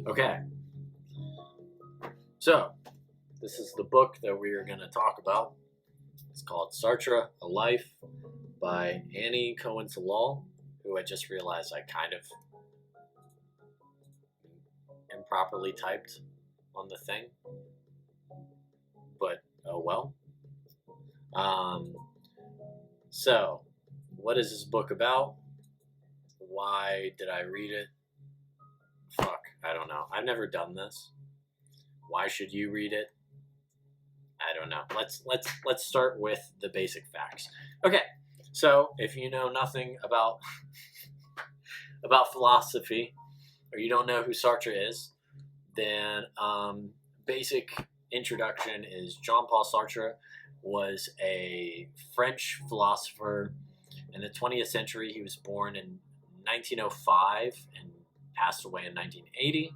Okay, so this is the book that we are going to talk about. It's called Sartre, A Life by Annie Cohen-Solal, who I just realized I kind of improperly typed on the thing, but oh well. Um, so, what is this book about? Why did I read it? Fuck, I don't know. I've never done this. Why should you read it? I don't know. Let's start with the basic facts. Okay, so if you know nothing about philosophy, or you don't know who Sartre is, then basic introduction is Jean-Paul Sartre was a French philosopher in the 20th century. He was born in 1905 and passed away in 1980.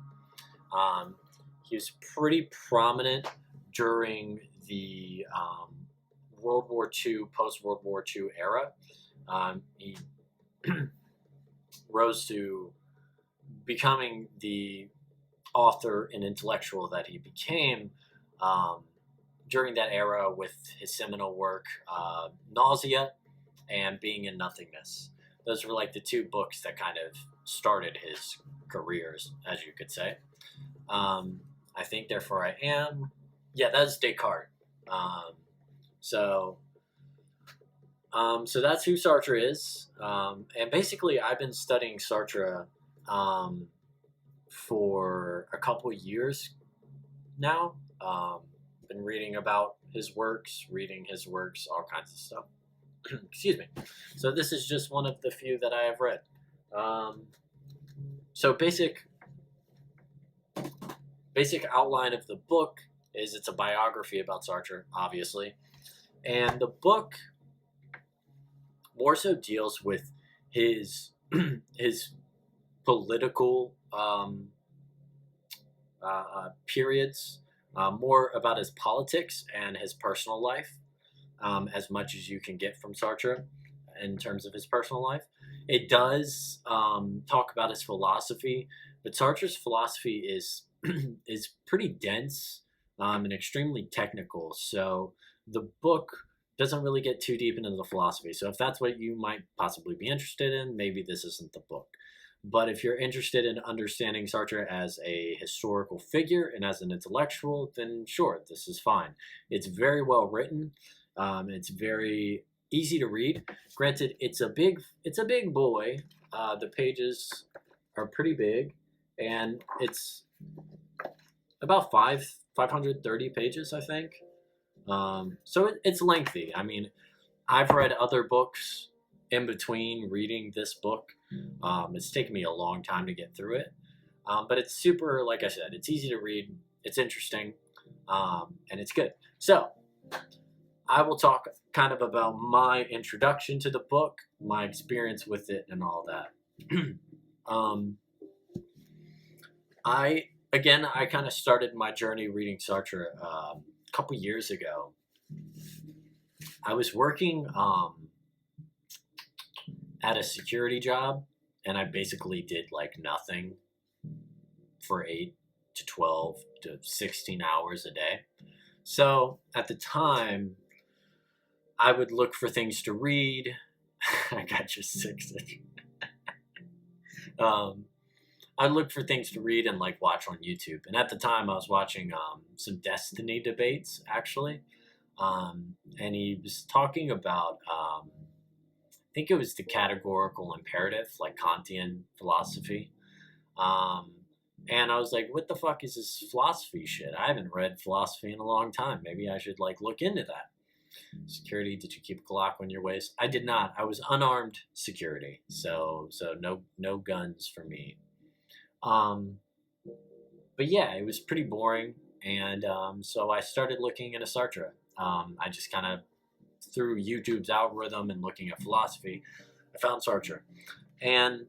He was pretty prominent during the World War II, post-World War II era. He rose to becoming the author and intellectual that he became during that era with his seminal work, Nausea and Being in Nothingness. Those were like the two books that kind of started his careers, as you could say. I think, therefore I am. Yeah, that's Descartes. So that's who Sartre is. And basically, I've been studying Sartre for a couple years now. Been reading about his works, all kinds of stuff. Excuse me. So this is just one of the few that I have read. So basic outline of the book is it's a biography about Sartre, obviously. And the book more so deals with his his political periods, more about his politics and his personal life, as much as you can get from Sartre in terms of his personal life. It does talk about his philosophy, but Sartre's philosophy is is pretty dense and extremely technical. So the book doesn't really get too deep into the philosophy. So if that's what you might possibly be interested in, maybe this isn't the book. But if you're interested in understanding Sartre as a historical figure and as an intellectual, then sure, this is fine. It's very well written. It's very easy to read. Granted, it's a big boy. The pages are pretty big, and it's about 530 pages, I think. So it's lengthy. I mean, I've read other books in between reading this book. It's taken me a long time to get through it. But it's super, like I said, it's easy to read. It's interesting. And it's good. So I will talk kind of about my introduction to the book, my experience with it, and all that. I kind of started my journey reading Sartre a couple years ago. I was working at a security job, and I basically did like nothing for 8 to 12 to 16 hours a day. So at the time, I would look for things to read. I got just 6. I'd look for things to read and like watch on YouTube. And at the time, I was watching some Destiny debates, actually. And he was talking about, I think it was the categorical imperative, like Kantian philosophy. And I was like, what the fuck is this philosophy shit? I haven't read philosophy in a long time. Maybe I should like look into that. Security, did you keep a Glock on your waist? I did not. I was unarmed security. So no guns for me. But yeah, it was pretty boring. And so I started looking into Sartre. I just kind of, through YouTube's algorithm and looking at philosophy, I found Sartre. And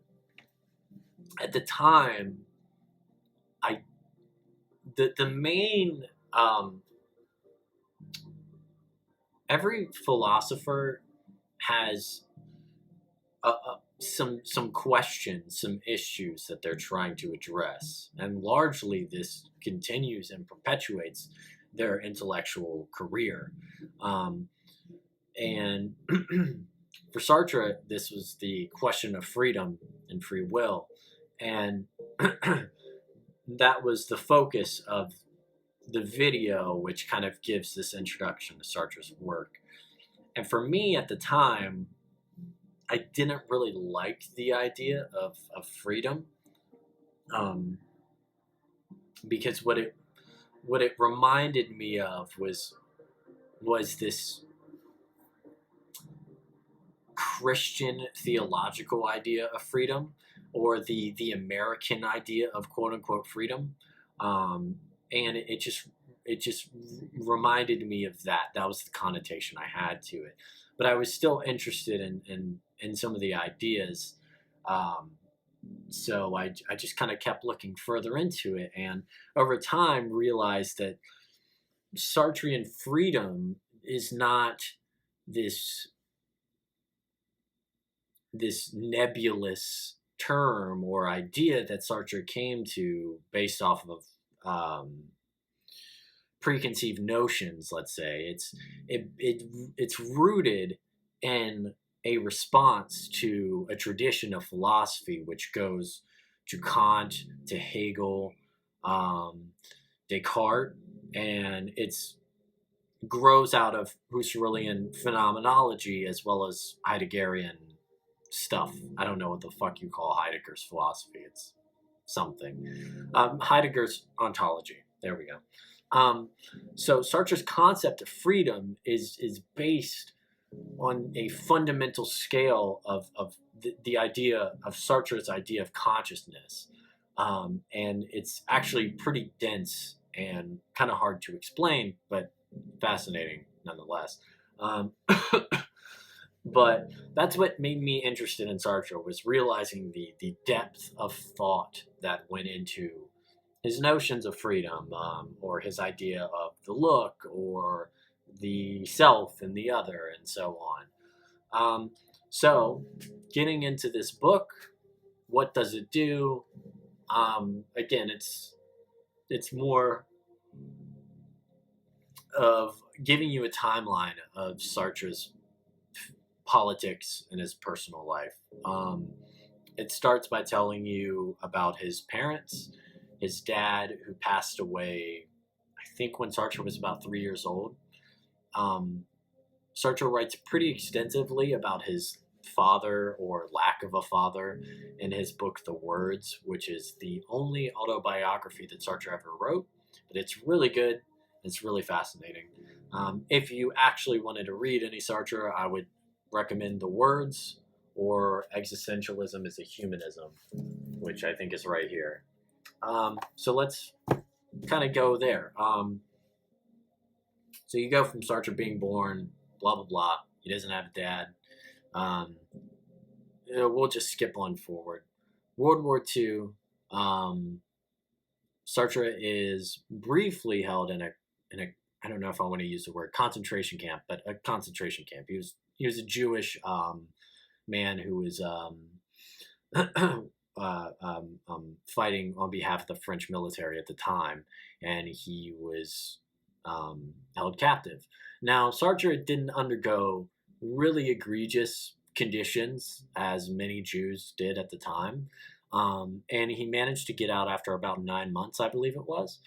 at the time, the main, every philosopher has some questions, some issues that they're trying to address, and largely this continues and perpetuates their intellectual career. And for Sartre, this was the question of freedom and free will, and that was the focus of the video, which kind of gives this introduction to Sartre's work. And for me at the time, I didn't really like the idea of freedom, because what it reminded me of was this Christian theological idea of freedom, or the American idea of quote unquote freedom, and it just reminded me of that. That was the connotation I had to it. But I was still interested in some of the ideas. So I just kind of kept looking further into it, and over time realized that Sartrean freedom is not this nebulous term or idea that Sartre came to based off of preconceived notions. Let's say it's rooted in a response to a tradition of philosophy which goes to Kant, to Hegel, Descartes, and it's grows out of Husserlian phenomenology as well as Heideggerian stuff. I don't know what the fuck you call Heidegger's philosophy. It's something. Heidegger's ontology. There we go. So Sartre's concept of freedom is based on a fundamental scale of the idea of Sartre's idea of consciousness. And it's actually pretty dense and kind of hard to explain, but fascinating nonetheless. But that's what made me interested in Sartre, was realizing the depth of thought that went into his notions of freedom, or his idea of the look, or the self and the other, and so on. So getting into this book, what does it do? Again, it's more of giving you a timeline of Sartre's politics in his personal life. It starts by telling you about his parents, his dad, who passed away, I think, when Sartre was about 3 years old. Sartre writes pretty extensively about his father, or lack of a father, in his book The Words, which is the only autobiography that Sartre ever wrote. But it's really good. It's really fascinating. If you actually wanted to read any Sartre, I would recommend The Words, or Existentialism is a Humanism, which I think is right here. So let's kind of go there. So you go from Sartre being born, blah, blah, blah. He doesn't have a dad. We'll just skip on forward. World War II, Sartre is briefly held in a I don't know if I want to use the word concentration camp, but a concentration camp. He was a Jewish man who was fighting on behalf of the French military at the time, and he was held captive. Now, Sartre didn't undergo really egregious conditions, as many Jews did at the time, and he managed to get out after about 9 months, I believe it was.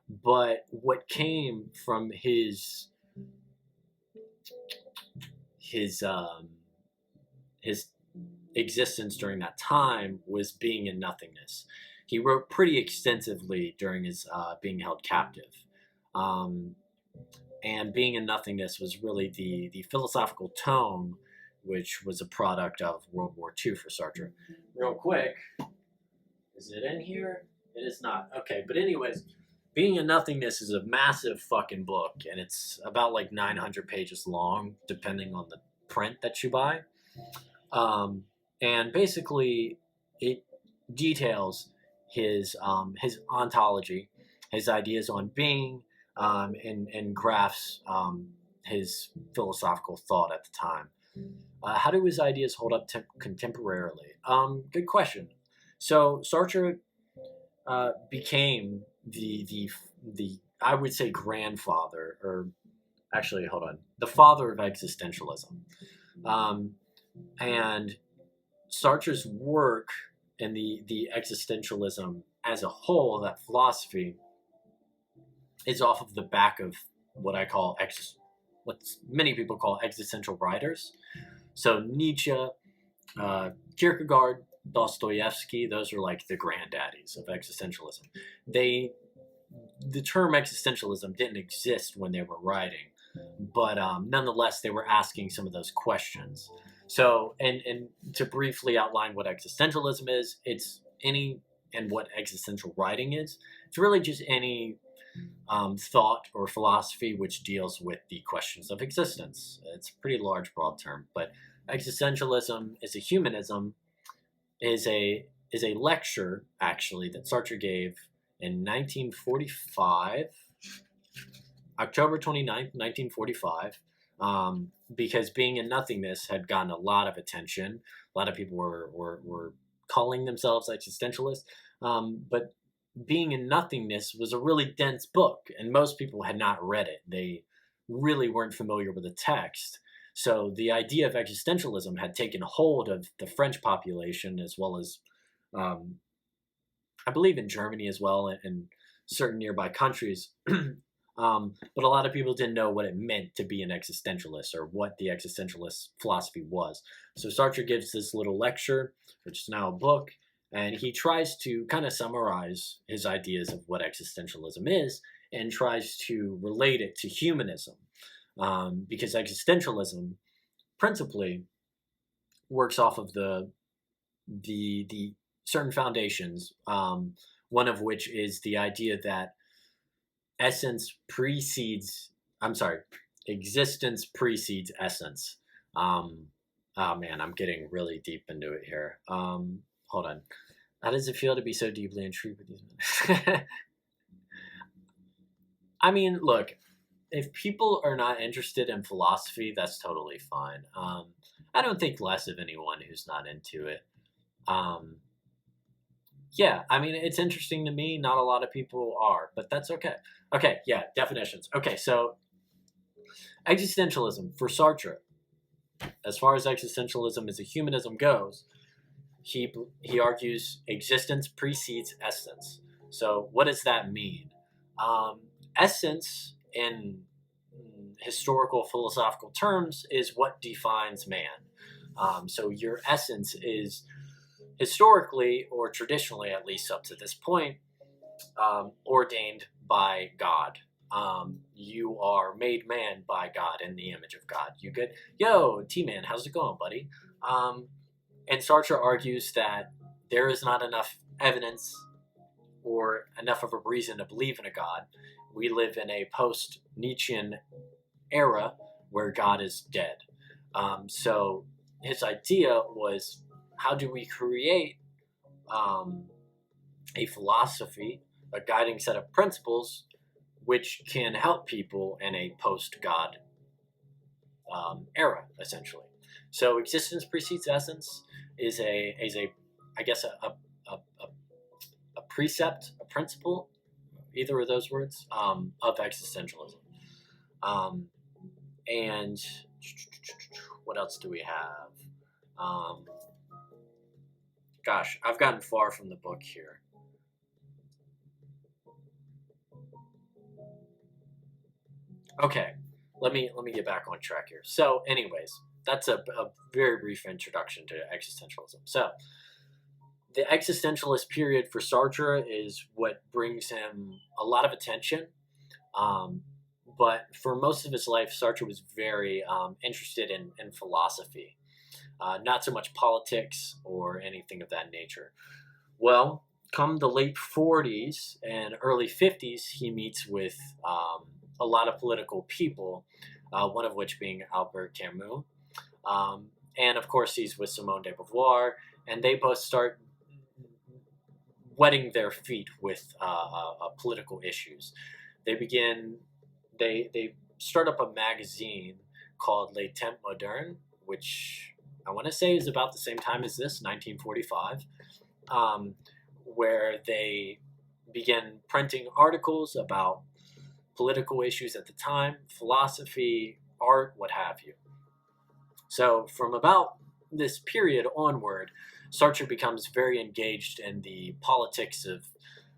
But what came from his existence during that time was being in nothingness. He wrote pretty extensively during his being held captive. And being in nothingness was really the philosophical tone, which was a product of World War II for Sartre. Real quick, is it in here? It is not. Okay, but anyways, Being in Nothingness is a massive fucking book, and it's about like 900 pages long, depending on the print that you buy. And basically, it details his ontology, his ideas on being, and graphs his philosophical thought at the time. How do his ideas hold up contemporarily? Good question. So Sartre became the I would say grandfather, or actually, hold on, the father of existentialism. Um, and Sartre's work and the existentialism as a whole, that philosophy, is off of the back of what I call what many people call existential writers. So Nietzsche, Kierkegaard, Dostoevsky, those are like the granddaddies of existentialism. They The term existentialism didn't exist when they were writing, but nonetheless, they were asking some of those questions. So, and to briefly outline what existentialism is, it's any, and what existential writing is, it's really just any thought or philosophy which deals with the questions of existence. It's a pretty large, broad term, but existentialism is a humanism, is a lecture actually that Sartre gave in 1945, October 29th, 1945, because being in nothingness had gotten a lot of attention. A lot of people were calling themselves existentialists, but being in nothingness was a really dense book, and most people had not read it. They really weren't familiar with the text. So the idea of existentialism had taken hold of the French population, as well as, I believe, in Germany as well, and certain nearby countries. But a lot of people didn't know what it meant to be an existentialist, or what the existentialist philosophy was. So Sartre gives this little lecture, which is now a book, and he tries to kind of summarize his ideas of what existentialism is, and tries to relate it to humanism, because existentialism principally works off of the certain foundations. One of which is the idea that essence precedes. I'm sorry, existence precedes essence. Oh man, I'm getting really deep into it here. Hold on. How does it feel to be so deeply intrigued with these men? I mean, look, if people are not interested in philosophy, that's totally fine. I don't think less of anyone who's not into it. Um, yeah, I mean, it's interesting to me. Not a lot of people are, but that's okay. Okay, yeah, definitions. Okay, so existentialism for Sartre, as far as existentialism as a humanism goes, he argues existence precedes essence. So what does that mean? Essence, in historical philosophical terms, is what defines man. So your essence is historically, or traditionally at least up to this point, ordained by God. You are made man by God, in the image of God. You good? Yo, T-Man, how's it going, buddy? And Sartre argues that there is not enough evidence or enough of a reason to believe in a God. We live in a post-Nietzschean era where God is dead. So his idea was, how do we create a philosophy, a guiding set of principles, which can help people in a post-God era, essentially. So existence precedes essence is a I guess a precept, a principle, either of those words, of existentialism. And what else do we have? Gosh, I've gotten far from the book here. Okay, let me get back on track here. So, anyways, that's a very brief introduction to existentialism. So, the existentialist period for Sartre is what brings him a lot of attention. But for most of his life, Sartre was very interested in philosophy, not so much politics or anything of that nature. Well, come the late 40s and early 50s, he meets with a lot of political people, one of which being Albert Camus. And of course, he's with Simone de Beauvoir, and they both start wetting their feet with political issues. They start up a magazine called Les Temps Modernes, which I want to say is about the same time as this, 1945, where they began printing articles about political issues at the time, philosophy, art, what have you. So from about this period onward, Sartre becomes very engaged in the politics of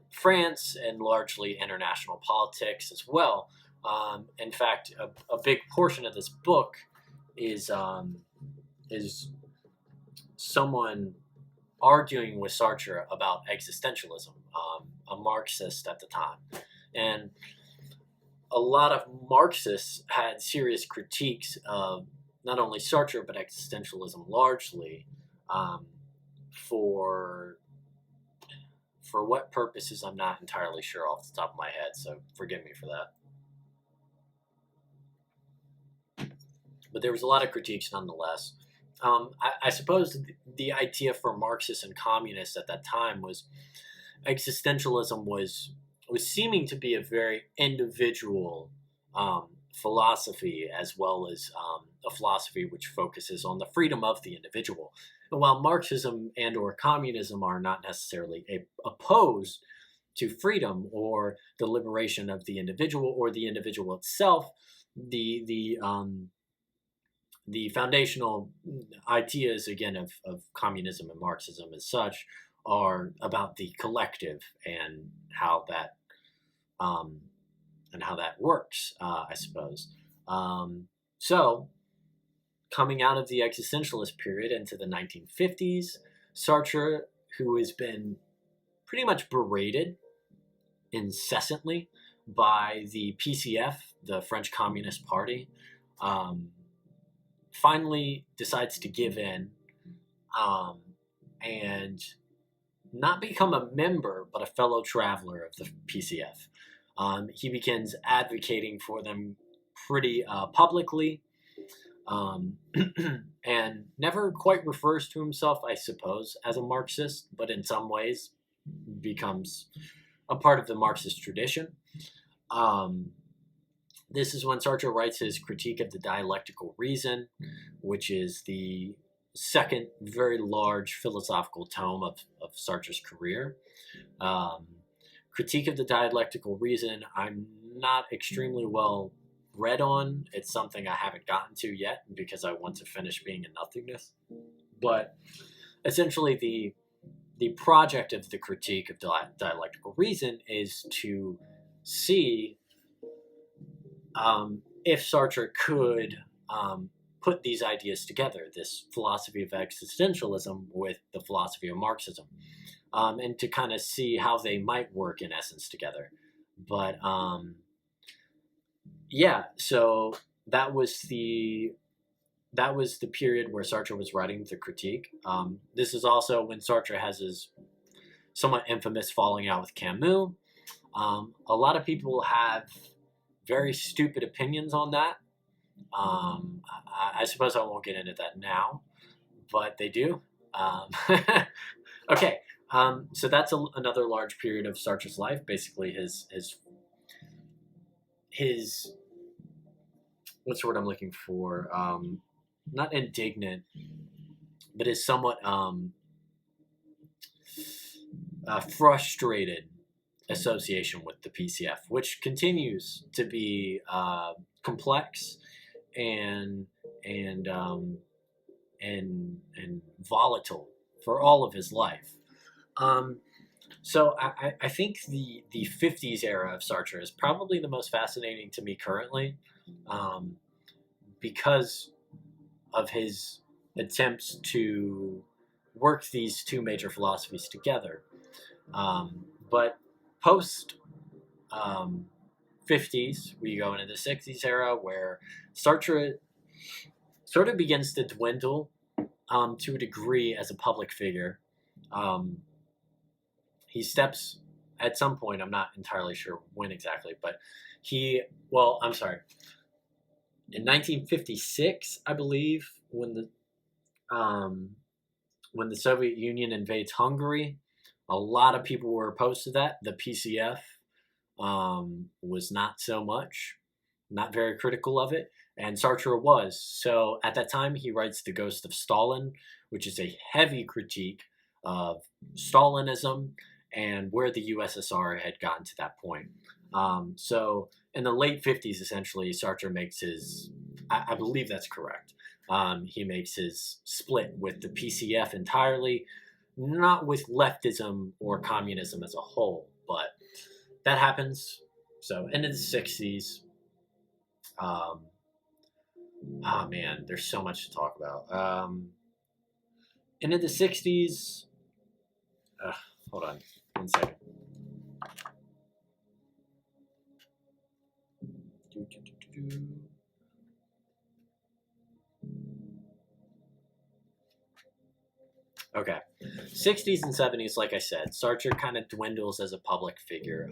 France and largely international politics as well. In fact, a big portion of this book is someone arguing with Sartre about existentialism, a Marxist at the time. And a lot of Marxists had serious critiques of not only Sartre, but existentialism largely, for what purposes, I'm not entirely sure off the top of my head, so forgive me for that. But there was a lot of critiques nonetheless. I suppose the idea for Marxists and communists at that time was existentialism was seeming to be a very individual philosophy, as well as a philosophy which focuses on the freedom of the individual. And while Marxism and or communism are not necessarily opposed to freedom or the liberation of the individual or the individual itself, the foundational ideas, again, of communism and Marxism as such are about the collective and how that works, I suppose. So, coming out of the existentialist period into the 1950s, Sartre, who has been pretty much berated incessantly by the PCF, the French Communist Party, finally decides to give in and not become a member, but a fellow traveler of the PCF. He begins advocating for them pretty publicly, and never quite refers to himself, I suppose, as a Marxist, but in some ways becomes a part of the Marxist tradition. This is when Sartre writes his critique of the dialectical reason, which is the second very large philosophical tome of Sartre's career. Critique of the dialectical reason, I'm not extremely well read on. It's something I haven't gotten to yet because I want to finish being in nothingness. But essentially the project of the critique of dialectical reason is to see if Sartre could put these ideas together, this philosophy of existentialism with the philosophy of Marxism, and to kind of see how they might work in essence together. But yeah, so that was the period where Sartre was writing the critique. This is also when Sartre has his somewhat infamous falling out with Camus. A lot of people have very stupid opinions on that. I suppose I won't get into that now, but they do. Okay, so that's another large period of Sartre's life. Basically, his what's the word I'm looking for? Not indignant, but is somewhat frustrated association with the PCF, which continues to be complex and volatile for all of his life. So I think the 50s era of Sartre is probably the most fascinating to me currently, because of his attempts to work these two major philosophies together. But post 50s, we go into the 60s era where Sartre sort of begins to dwindle to a degree as a public figure. He steps at some point, I'm not entirely sure when exactly, but I'm sorry. In 1956, I believe, when the Soviet Union invades Hungary, a lot of people were opposed to that. The PCF was not so much, not very critical of it. and Sartre was. So at that time, he writes The Ghost of Stalin, which is a heavy critique of Stalinism and where the USSR had gotten to that point. So in the late 50s, essentially, Sartre makes his, I believe that's correct. He makes his split with the PCF entirely, not with leftism or communism as a whole, but that happens. So into the 60s. Oh man, there's so much to talk about. Into the 60s. Hold on 1 second. Okay, 60s and 70s, like I said, Sartre kind of dwindles as a public figure.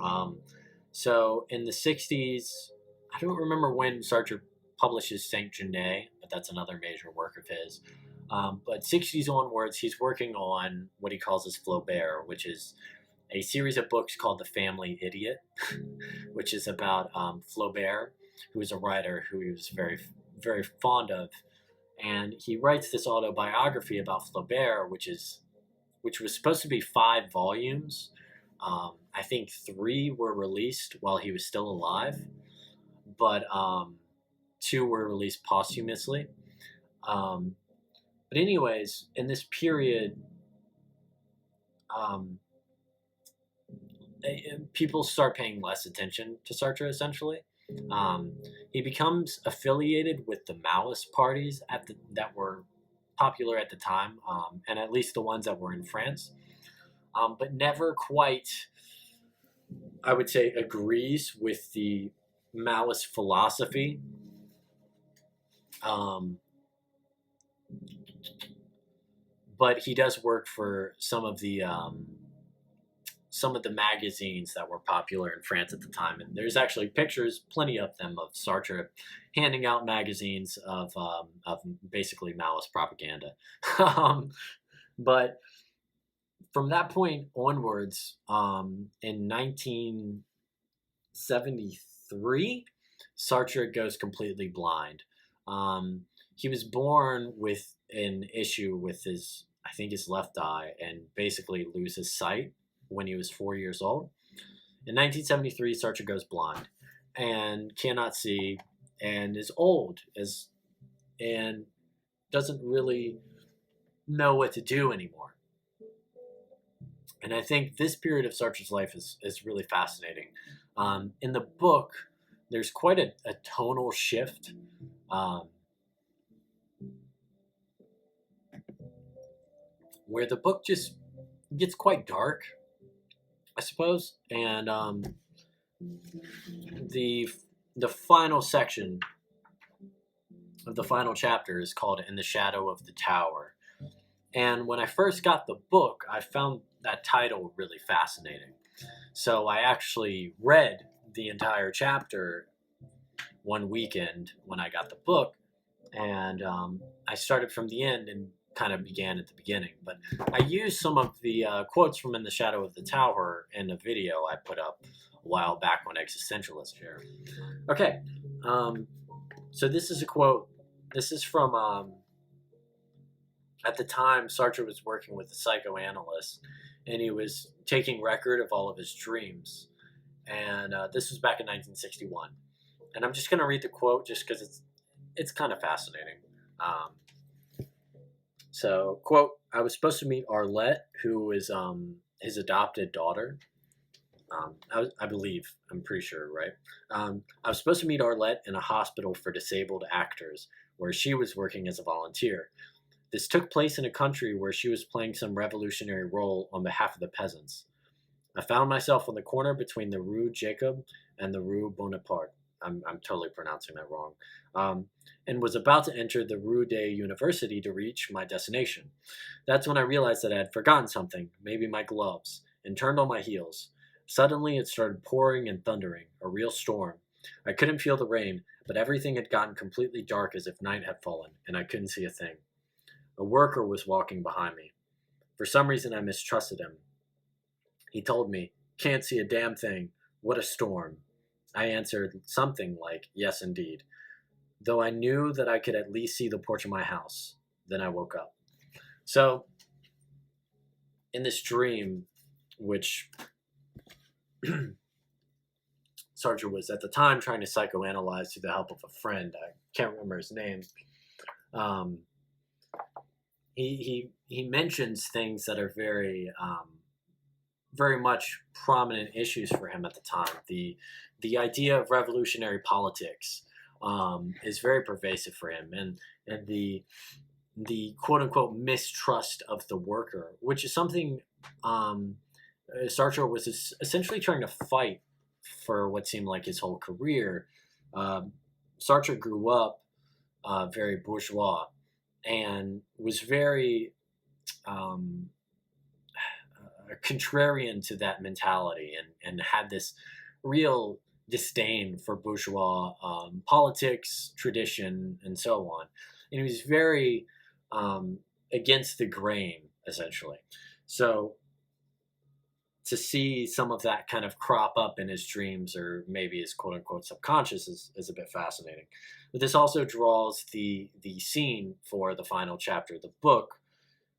So in the 60s, I don't remember when Sartre publishes Saint Genet, but that's another major work of his. But 60s onwards, he's working on what he calls his Flaubert, which is a series of books called The Family Idiot, which is about Flaubert, who is a writer who he was very, very fond of. And he writes this autobiography about Flaubert, which was supposed to be 5 volumes. I think 3 were released while he was still alive, but 2 were released posthumously. But anyways, in this period, people start paying less attention to Sartre, essentially. He becomes affiliated with the Maoist parties that were popular at the time, and at least the ones that were in France, but never quite, I would say, agrees with the Maoist philosophy. But he does work for some of the magazines that were popular in France at the time. And there's actually pictures, plenty of them, of Sartre handing out magazines of basically Maoist propaganda. But from that point onwards, in 1973, Sartre goes completely blind. He was born with an issue with his left eye, and basically loses sight when he was 4 years old. In 1973, Sartre goes blind and cannot see, and is old, and doesn't really know what to do anymore. And I think this period of Sartre's life is really fascinating. In the book, there's quite a tonal shift. Where the book just gets quite dark, I suppose, and the final section of the final chapter is called "In the Shadow of the Tower." And when I first got the book, I found that title really fascinating. So I actually read the entire chapter one weekend when I got the book, and I started from the end and kind of began at the beginning. But I used some of the quotes from In the Shadow of the Tower in a video I put up a while back on Existentialist here. Okay, so this is a quote. This is from, at the time, Sartre was working with a psychoanalyst, and he was taking record of all of his dreams. And this was back in 1961. And I'm just going to read the quote just because it's kind of fascinating. So, quote, "I was supposed to meet Arlette, who is his adopted daughter. I believe, I'm pretty sure, right? I was supposed to meet Arlette in a hospital for disabled actors, where she was working as a volunteer. This took place in a country where she was playing some revolutionary role on behalf of the peasants. I found myself on the corner between the Rue Jacob and the Rue Bonaparte. I'm totally pronouncing that wrong. And was about to enter the Rue de University to reach my destination. That's when I realized that I had forgotten something, maybe my gloves, and turned on my heels. Suddenly it started pouring and thundering, a real storm. I couldn't feel the rain, but everything had gotten completely dark as if night had fallen, and I couldn't see a thing. A worker was walking behind me. For some reason I mistrusted him. He told me, 'Can't see a damn thing. What a storm.' I answered something like, 'Yes, indeed.' though I knew that I could at least see the porch of my house. Then I woke up. So in this dream, which Sartre was at the time trying to psychoanalyze through the help of a friend, I can't remember his name. He mentions things that are very much prominent issues for him at the time. The idea of revolutionary politics is very pervasive for him, and the quote unquote mistrust of the worker, which is something Sartre was essentially trying to fight for what seemed like his whole career. Sartre grew up very bourgeois and was very contrarian to that mentality, and had this real disdain for bourgeois politics, tradition, and so on. And he was very against the grain, essentially. So to see some of that kind of crop up in his dreams, or maybe his quote unquote subconscious, is a bit fascinating. But this also draws the scene for the final chapter of the book,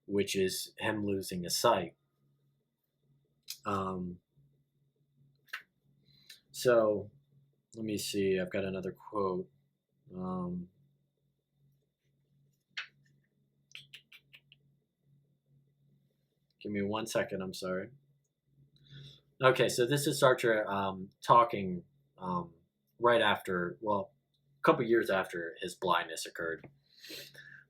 which is him losing his sight. So let me see. I've got another quote. Give me 1 second. I'm sorry. Okay, so this is Sartre talking right after, well, a couple years after his blindness occurred.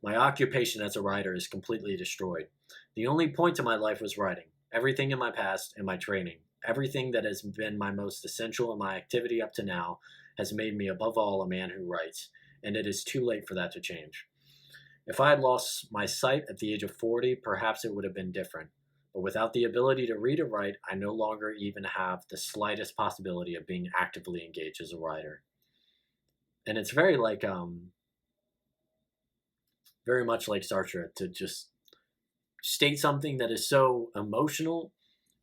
My occupation as a writer is completely destroyed. The only point to my life was writing. Everything in my past and my training, everything that has been my most essential in my activity up to now, has made me above all a man who writes, and it is too late for that to change. If I had lost my sight at the age of 40, perhaps it would have been different. But without the ability to read or write, I no longer even have the slightest possibility of being actively engaged as a writer. And it's very like, very much like Sartre to just state something that is so emotional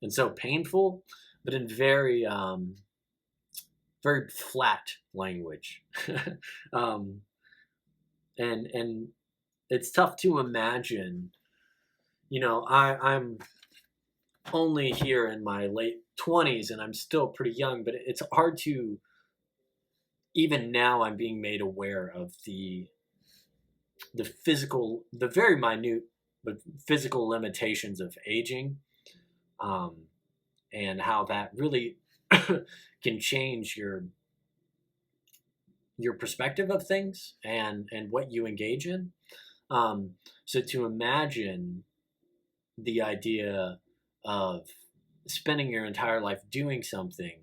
and so painful, but in very, very flat language. And it's tough to imagine. You know, I'm only here in my late 20s and I'm still pretty young, but it's hard to, even now I'm being made aware of the physical, the very minute but physical limitations of aging, and how that really can change your perspective of things and what you engage in. So to imagine the idea of spending your entire life doing something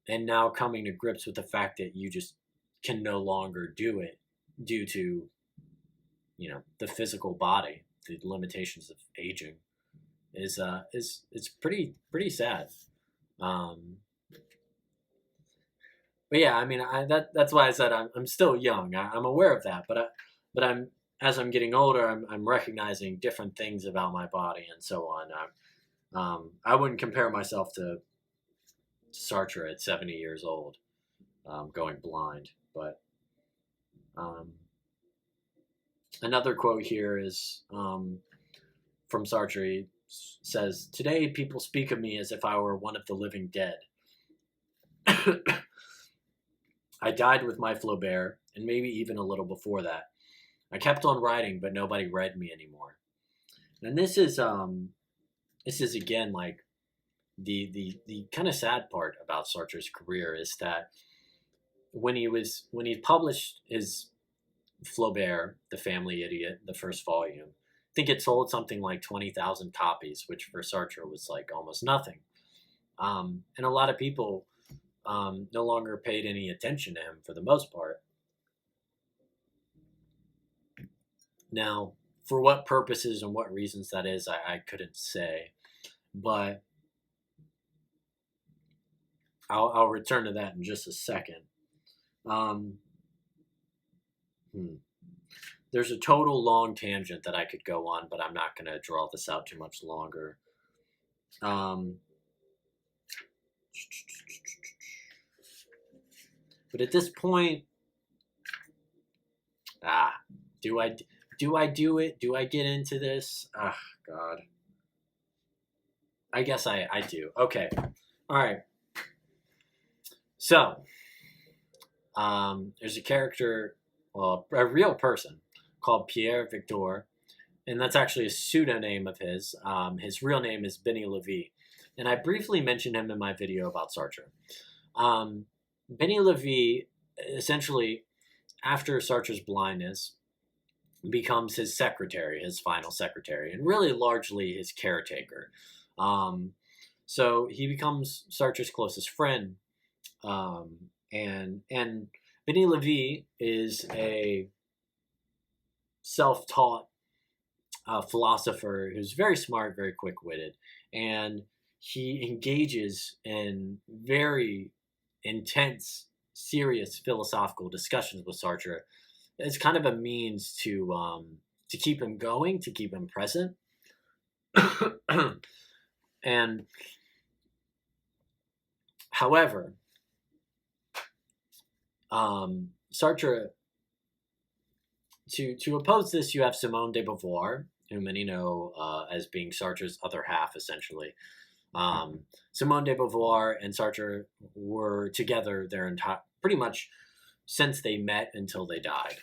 and now coming to grips with the fact that you just can no longer do it due to, you know, the physical body, the limitations of aging, is it's pretty sad. But yeah, I mean, that's why I said I'm still young. I'm aware of that, but I'm, as I'm getting older, I'm recognizing different things about my body and so on. I wouldn't compare myself to Sartre at 70 years old, going blind. But another quote here is from Sartre. He says, "Today people speak of me as if I were one of the living dead. I died with my Flaubert, and maybe even a little before that. I kept on writing, but nobody read me anymore." And this is again like the kind of sad part about Sartre's career is that when he published his Flaubert, The Family Idiot, the first volume, I think it sold something like 20,000 copies, which for Sartre was like almost nothing. And a lot of people no longer paid any attention to him for the most part. Now, for what purposes and what reasons that is, I couldn't say, but I'll return to that in just a second. There's a total long tangent that I could go on, but I'm not going to draw this out too much longer. But at this point, Do I do it? Do I get into this? Oh, God. I guess I do. Okay. All right. So, there's a character, well, a real person called Pierre Victor, and that's actually a pseudonym of his. His real name is Benny Levy, and I briefly mentioned him in my video about Sartre. Benny Levy, essentially, after Sartre's blindness, becomes his secretary, his final secretary, and really largely his caretaker. So he becomes Sartre's closest friend, and Benny Levy is a self-taught philosopher who's very smart, very quick-witted, and he engages in very intense, serious philosophical discussions with Sartre. It's kind of a means to keep him going, to keep him present. And however, Sartre, to oppose this, you have Simone de Beauvoir, who many know as being Sartre's other half, essentially. Simone de Beauvoir and Sartre were together their entire, pretty much since they met until they died.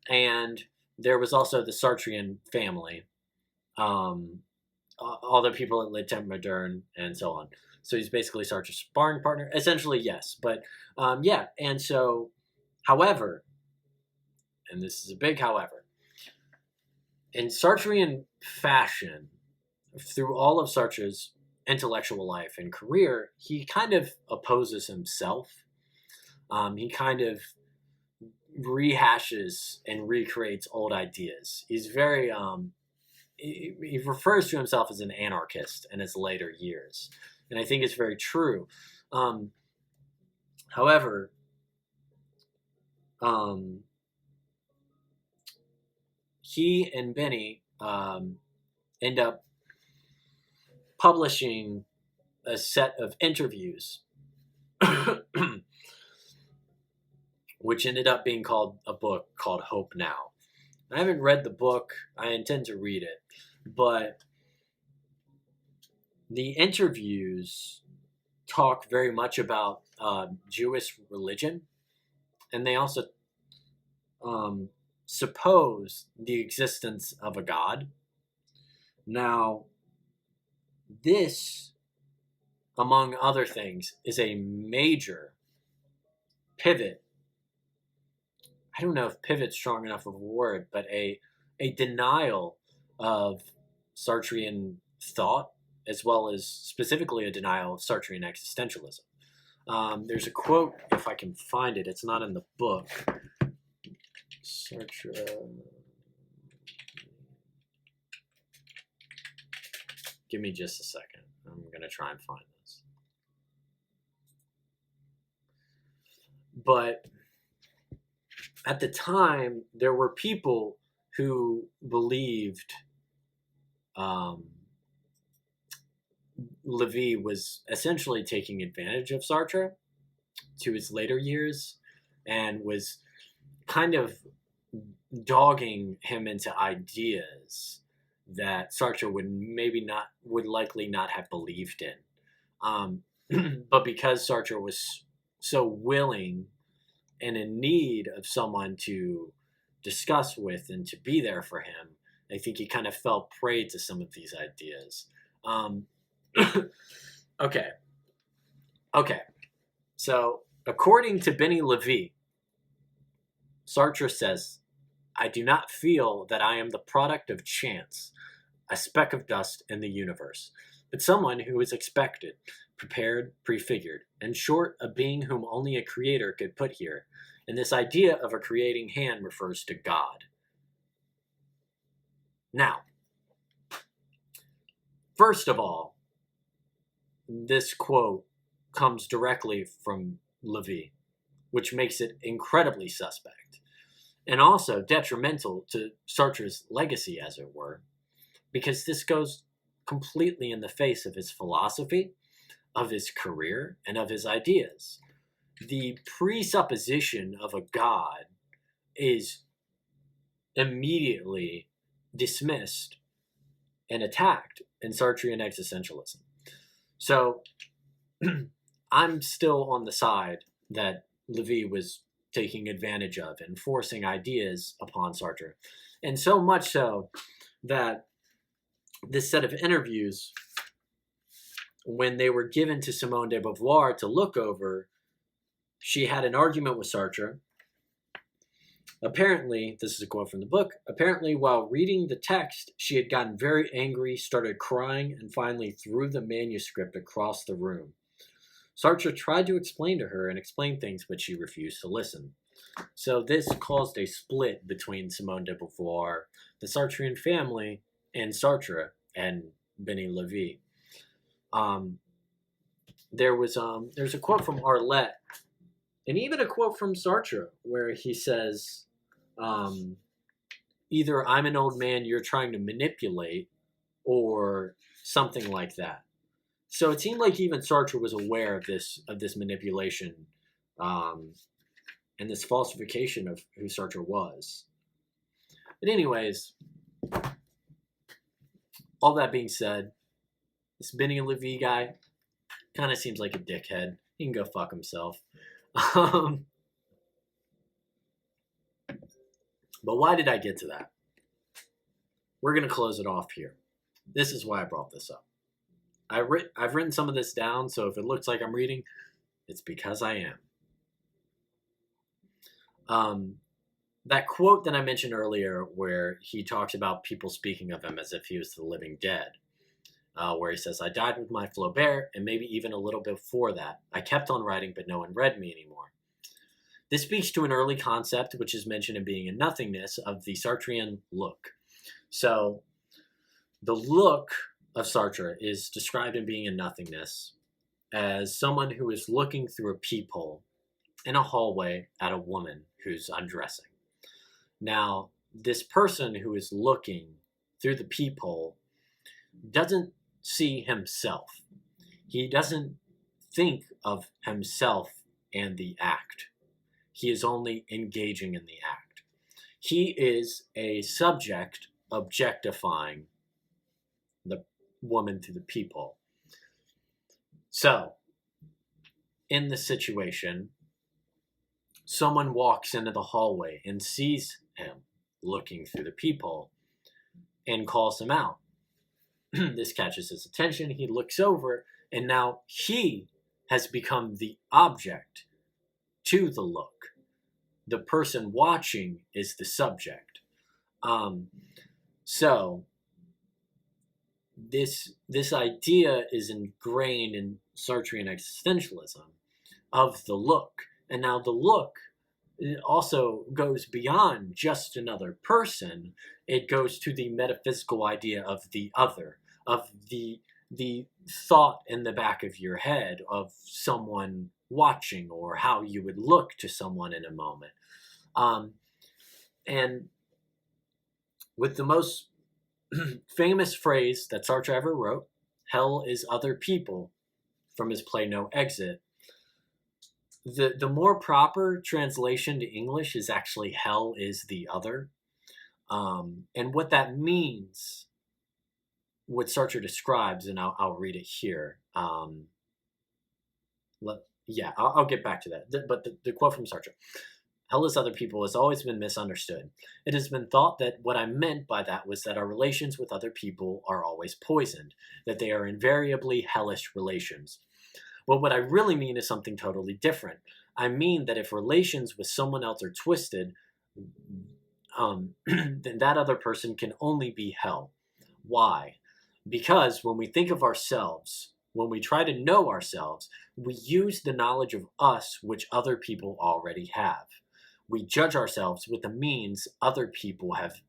And there was also the Sartrean family, all the people at Le Temps Moderne and so on. So he's basically Sartre's sparring partner, essentially, yes. But yeah, and so, however, and this is a big however, in Sartrean fashion, through all of Sartre's intellectual life and career, he kind of opposes himself. He kind of rehashes and recreates old ideas. He's very, he refers to himself as an anarchist in his later years. And I think it's very true. However, he and Benny end up publishing a set of interviews, which ended up being called a book called Hope Now. I haven't read the book. I intend to read it. But the interviews talk very much about Jewish religion, and they also suppose the existence of a God. Now, this, among other things, is a major pivot. I don't know if pivot's strong enough of a word, but a denial of Sartrean thought, as well as specifically a denial of Sartrean existentialism. There's a quote, if I can find it, it's not in the book. Sartre. Give me just a second. I'm going to try and find this. But at the time, there were people who believed Levy was essentially taking advantage of Sartre to his later years and was kind of dogging him into ideas that Sartre would likely not have believed in. But because Sartre was so willing and in need of someone to discuss with and to be there for him, I think he kind of fell prey to some of these ideas. Okay. So, according to Benny Levy, Sartre says, "I do not feel that I am the product of chance, a speck of dust in the universe, but someone who is expected, prepared, prefigured, in short, a being whom only a creator could put here. And this idea of a creating hand refers to God." Now, first of all, this quote comes directly from Levy, which makes it incredibly suspect, and also detrimental to Sartre's legacy, as it were, because this goes completely in the face of his philosophy, of his career, and of his ideas. The presupposition of a God is immediately dismissed and attacked in Sartrean existentialism. So I'm still on the side that Lévy was taking advantage of and forcing ideas upon Sartre. And so much so that this set of interviews, when they were given to Simone de Beauvoir to look over, she had an argument with Sartre. Apparently, this is a quote from the book, apparently while reading the text, she had gotten very angry, started crying, and finally threw the manuscript across the room. Sartre tried to explain to her and explain things, but she refused to listen. So this caused a split between Simone de Beauvoir, the Sartrean family, and Sartre and Benny Lévy. There's a quote from Arlette, and even a quote from Sartre, where he says, either I'm an old man you're trying to manipulate, or something like that. So it seemed like even Sartre was aware of this manipulation, and this falsification of who Sartre was. But anyways, all that being said, this Benny Lévy guy kind of seems like a dickhead. He can go fuck himself. But why did I get to that? We're going to close it off here. This is why I brought this up. I've written some of this down, so if it looks like I'm reading, it's because I am. That quote that I mentioned earlier, where he talks about people speaking of him as if he was the living dead, where he says, I died with my Flaubert, and maybe even a little bit before that. I kept on writing, but no one read me anymore. This speaks to an early concept, which is mentioned in Being in Nothingness, of the Sartrean look. So the look of Sartre is described in Being in Nothingness as someone who is looking through a peephole in a hallway at a woman who's undressing. Now, this person who is looking through the peephole doesn't see himself. He doesn't think of himself and the act. He is only engaging in the act. He is a subject objectifying the woman through the peephole. So, in the situation, someone walks into the hallway and sees him looking through the peephole and calls him out. This catches his attention. He looks over, and now he has become the object to the look. The person watching is the subject. So this idea is ingrained in Sartrean existentialism of the look. And now the look also goes beyond just another person. It goes to the metaphysical idea of the other, of the thought in the back of your head of someone watching, or how you would look to someone in a moment. And with the most famous phrase that Sartre ever wrote, hell is other people, from his play No Exit, the more proper translation to English is actually hell is the other. And what that means, what Sartre describes, and I'll read it here. I'll get back to that. But the quote from Sartre, hell is other people, has always been misunderstood. It has been thought that what I meant by that was that our relations with other people are always poisoned, that they are invariably hellish relations. Well, what I really mean is something totally different. I mean that if relations with someone else are twisted, then that other person can only be hell. Why? Because when we think of ourselves, when we try to know ourselves, we use the knowledge of us which other people already have. We judge ourselves with the means other people have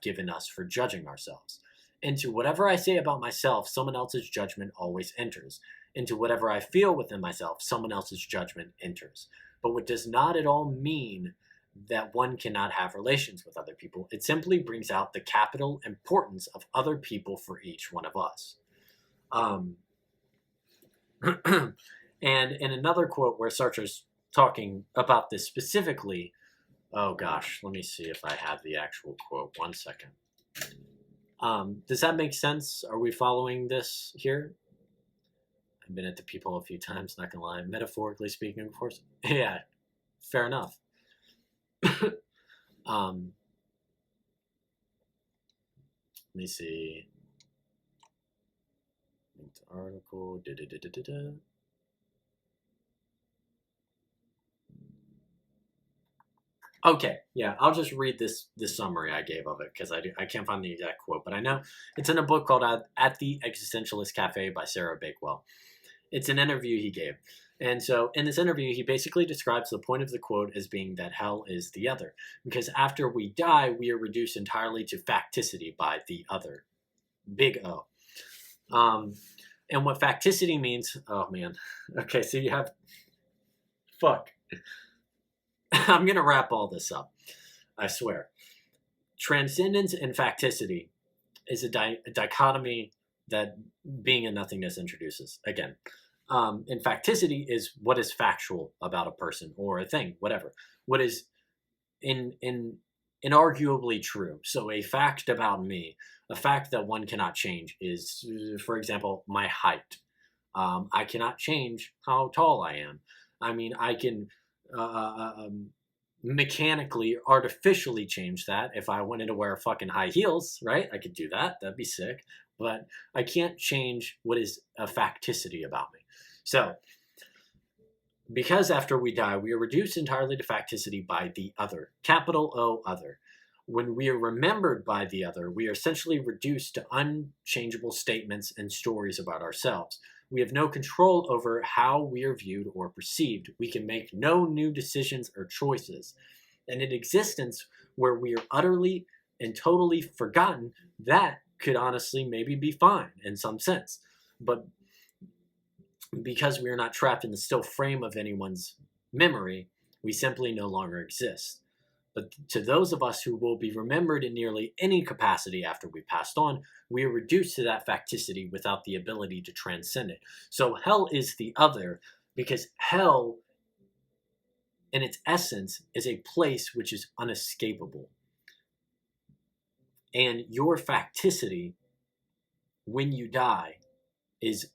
given us for judging ourselves. Into whatever I say about myself, someone else's judgment always enters. Into whatever I feel within myself, someone else's judgment enters. But what does not at all mean that one cannot have relations with other people. It simply brings out the capital importance of other people for each one of us. And in another quote where Sartre's talking about this specifically, Oh gosh, let me see if I have the actual quote. 1 second. Does that make sense? Are we following this here? I've been at the people a few times, not gonna lie. Metaphorically speaking, of course. Yeah, fair enough. Let me see. Linked article. Da-da-da-da-da-da. Okay, yeah, I'll just read this summary I gave of it because I can't find the exact quote, but I know it's in a book called At the Existentialist Cafe by Sarah Bakewell. It's an interview he gave. And so in this interview, he basically describes the point of the quote as being that hell is the other. Because after we die, we are reduced entirely to facticity by the other. Big O. And what facticity means, oh man. Okay, so you have, fuck. I'm going to wrap all this up. I swear. Transcendence and facticity is a dichotomy that being and nothingness introduces. Again, and facticity is what is factual about a person or a thing, whatever. What is inarguably true. So a fact about me, a fact that one cannot change is, for example, my height. I cannot change how tall I am. I mean, I can mechanically, artificially change that. If I wanted to wear fucking high heels, right? I could do that. That'd be sick. But I can't change what is a facticity about me. So, because after we die, we are reduced entirely to facticity by the other. Capital O, other. When we are remembered by the other, we are essentially reduced to unchangeable statements and stories about ourselves. We have no control over how we are viewed or perceived. We can make no new decisions or choices. And in existence where we are utterly and totally forgotten, that could honestly maybe be fine in some sense. But because we are not trapped in the still frame of anyone's memory, we simply no longer exist. But to those of us who will be remembered in nearly any capacity after we passed on, we are reduced to that facticity without the ability to transcend it. So hell is the other, because hell, in its essence, is a place which is unescapable. And your facticity, when you die, is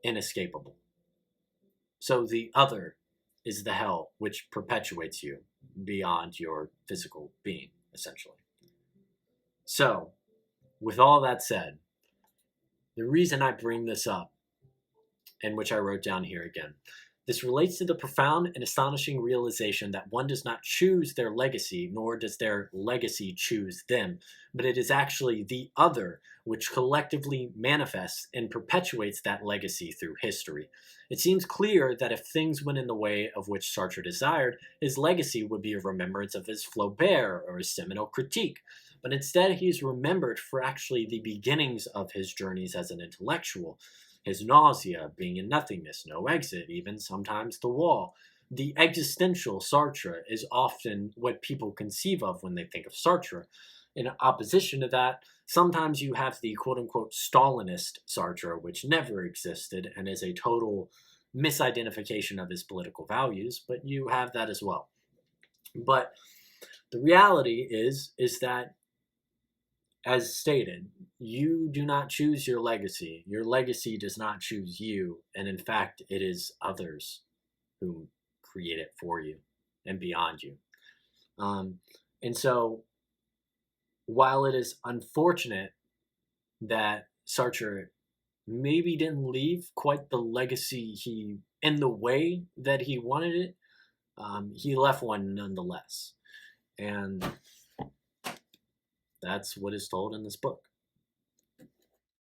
inescapable. So the other is the hell which perpetuates you beyond your physical being, essentially. So, with all that said, the reason I bring this up, and which I wrote down here again, this relates to the profound and astonishing realization that one does not choose their legacy, nor does their legacy choose them, but it is actually the other which collectively manifests and perpetuates that legacy through history. It seems clear that if things went in the way of which Sartre desired, his legacy would be a remembrance of his Flaubert or his seminal critique. But instead, he is remembered for actually the beginnings of his journeys as an intellectual. His nausea, being in nothingness, no exit, even sometimes the wall. The existential Sartre is often what people conceive of when they think of Sartre. In opposition to that, sometimes you have the quote-unquote Stalinist Sartre, which never existed and is a total misidentification of his political values, but you have that as well. But the reality is that, as stated, you do not choose your legacy. Your legacy does not choose you. And in fact, it is others who create it for you and beyond you. And so, while it is unfortunate that Sartre maybe didn't leave quite the legacy in the way that he wanted it, he left one nonetheless. And that's what is told in this book.